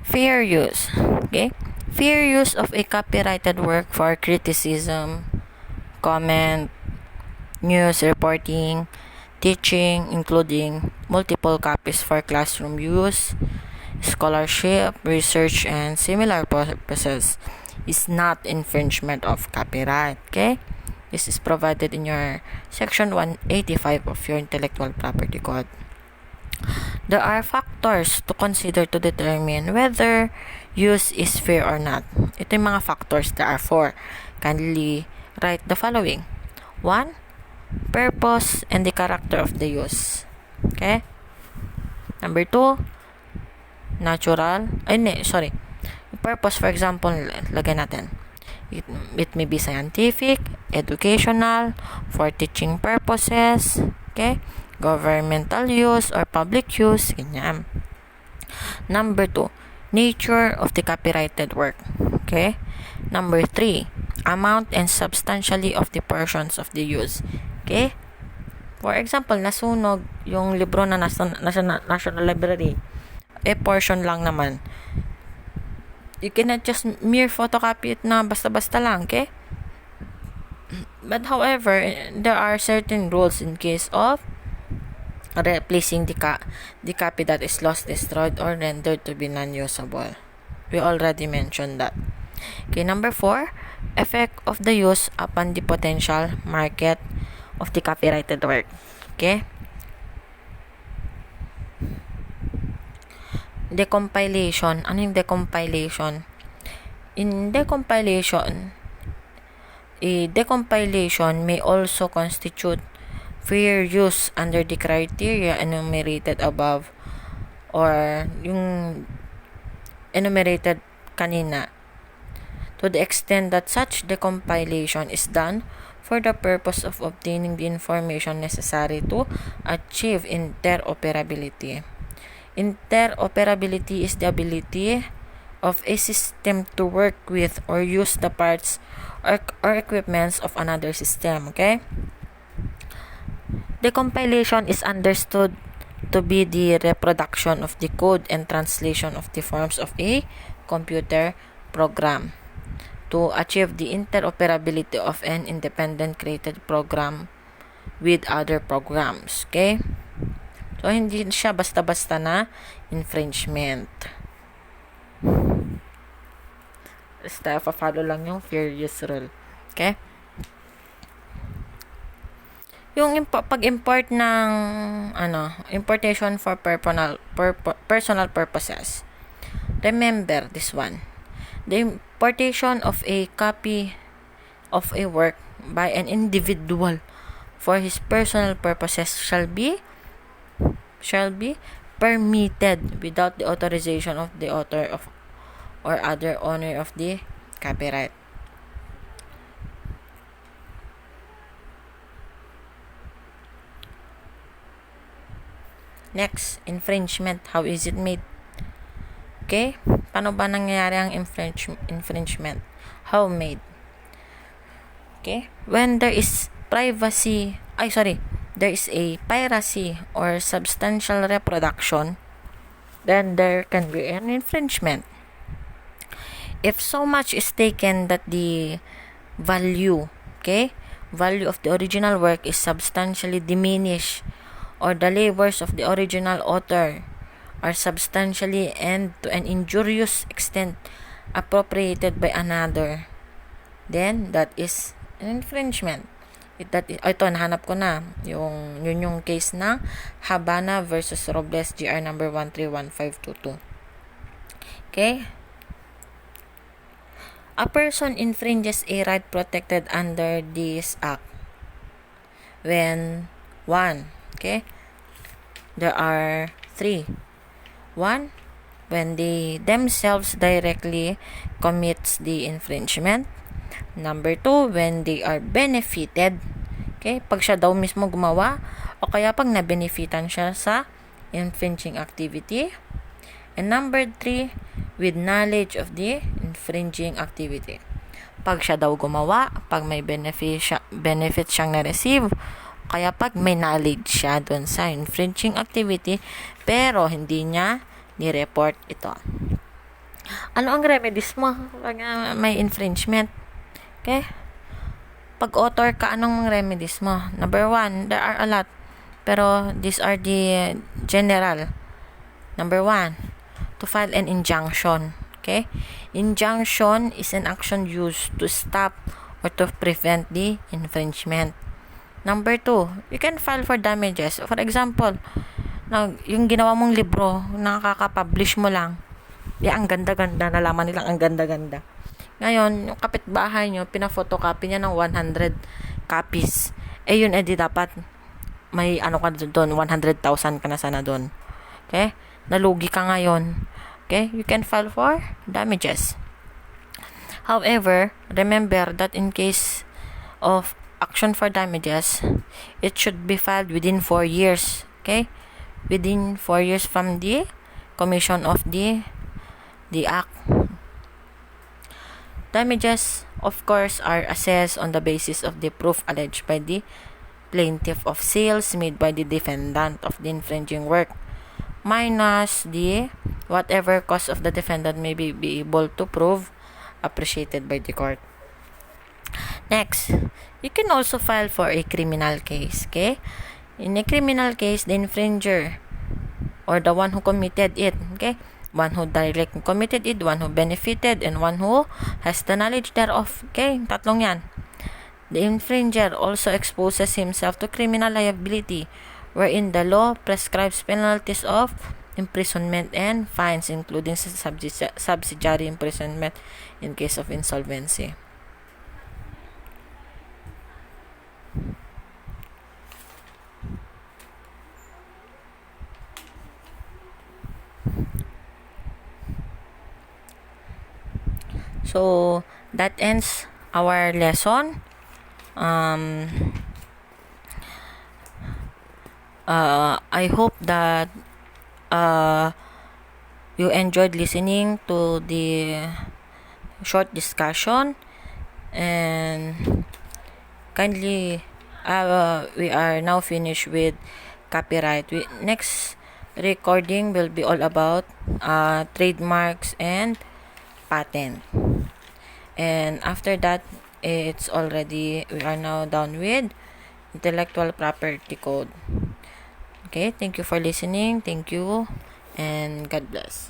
Fair use. Okay? Fair use of a copyrighted work for criticism, comment, news reporting, teaching, including multiple copies for classroom use, scholarship, research, and similar purposes, is not infringement of copyright. Okay? This is provided in your section 185 of your intellectual property code. There are factors to consider to determine whether use is fair or not. Ito yung mga factors. There are 4. Kindly write the following. 1. Purpose and the character of the use. Okay? Number 2. Purpose, for example, lagay natin. It may be scientific, educational, for teaching purposes, okay? Governmental use or public use, ganyan. Number 2, nature of the copyrighted work, okay? Number 3, amount and substantially of the portions of the use, okay? For example, nasunog yung libro na National Library, portion lang naman. You cannot just mere photocopy it na basta-basta lang, okay? But however, there are certain rules in case of replacing the copy that is lost, destroyed, or rendered to be non-usable. We already mentioned that. Okay, number 4, effect of the use upon the potential market of the copyrighted work. Okay? Decompilation. Ano yung decompilation? In decompilation, a decompilation may also constitute fair use under the criteria enumerated above or yung enumerated kanina, to the extent that such decompilation is done for the purpose of obtaining the information necessary to achieve interoperability. Interoperability is the ability of a system to work with or use the parts or equipments of another system, okay? Decompilation is understood to be the reproduction of the code and translation of the forms of a computer program to achieve the interoperability of an independent created program with other programs, okay? So, hindi siya basta-basta na infringement. Basta follow lang yung fair use rule. Okay? Yung pag-import ng importation for personal purposes. Remember this one. The importation of a copy of a work by an individual for his personal purposes shall be permitted without the authorization of the author of or other owner of the copyright. Next, infringement. How is it made? Okay? Paano ba nangyayari ang infringement? How made? Okay? When there is there is a piracy or substantial reproduction, then there can be an infringement. If so much is taken that the value of the original work is substantially diminished, or the labors of the original author are substantially and to an injurious extent appropriated by another, then that is an infringement. Ito, nahanap ko na. Yun yung case ng Habana versus Robles, GR number 131522. Okay? A person infringes a right protected under this act when 1. Okay? There are 3. 1. When they themselves directly commits the infringement. Number 2, when they are benefited. Okay? Pag siya daw mismo gumawa, o kaya pag na-benefitan siya sa infringing activity. And number 3, with knowledge of the infringing activity. Pag siya daw gumawa, pag may benefit siyang na-receive, kaya pag may knowledge siya doon sa infringing activity, pero hindi niya ni-report ito. Ano ang remedies mo pag may infringement? Okay? Pag author ka, anong remedies mo? Number one, there are a lot. Pero these are the general. Number one, to file an injunction. Okay? Injunction is an action used to stop or to prevent the infringement. Number two, you can file for damages. For example, yung ginawa mong libro, nakaka-publish mo lang, ang ganda-ganda, nalaman nilang ang ganda-ganda. Ngayon, yung kapitbahay nyo, pina-photocopy niya ng 100 copies. Yun, di dapat may ano ka doon, 100,000 ka na sana doon. Okay? Nalugi ka ngayon. Okay? You can file for damages. However, remember that in case of action for damages, it should be filed within 4 years. Okay? Within 4 years from the commission of the act. Damages, of course, are assessed on the basis of the proof alleged by the plaintiff of sales made by the defendant of the infringing work, minus the whatever cost of the defendant may be able to prove appreciated by the court. Next, you can also file for a criminal case. Okay? In a criminal case, the infringer or the one who committed it, okay, one who directly committed it, one who benefited, and one who has the knowledge thereof. Okay, tatlong yan. The infringer also exposes himself to criminal liability, wherein the law prescribes penalties of imprisonment and fines, including subsidiary imprisonment in case of insolvency. So, that ends our lesson. I hope that you enjoyed listening to the short discussion, and kindly we are now finished with copyright. Next recording will be all about trademarks and patent, and after that we are now done with intellectual property code. Okay, thank you for listening. Thank you, and God bless.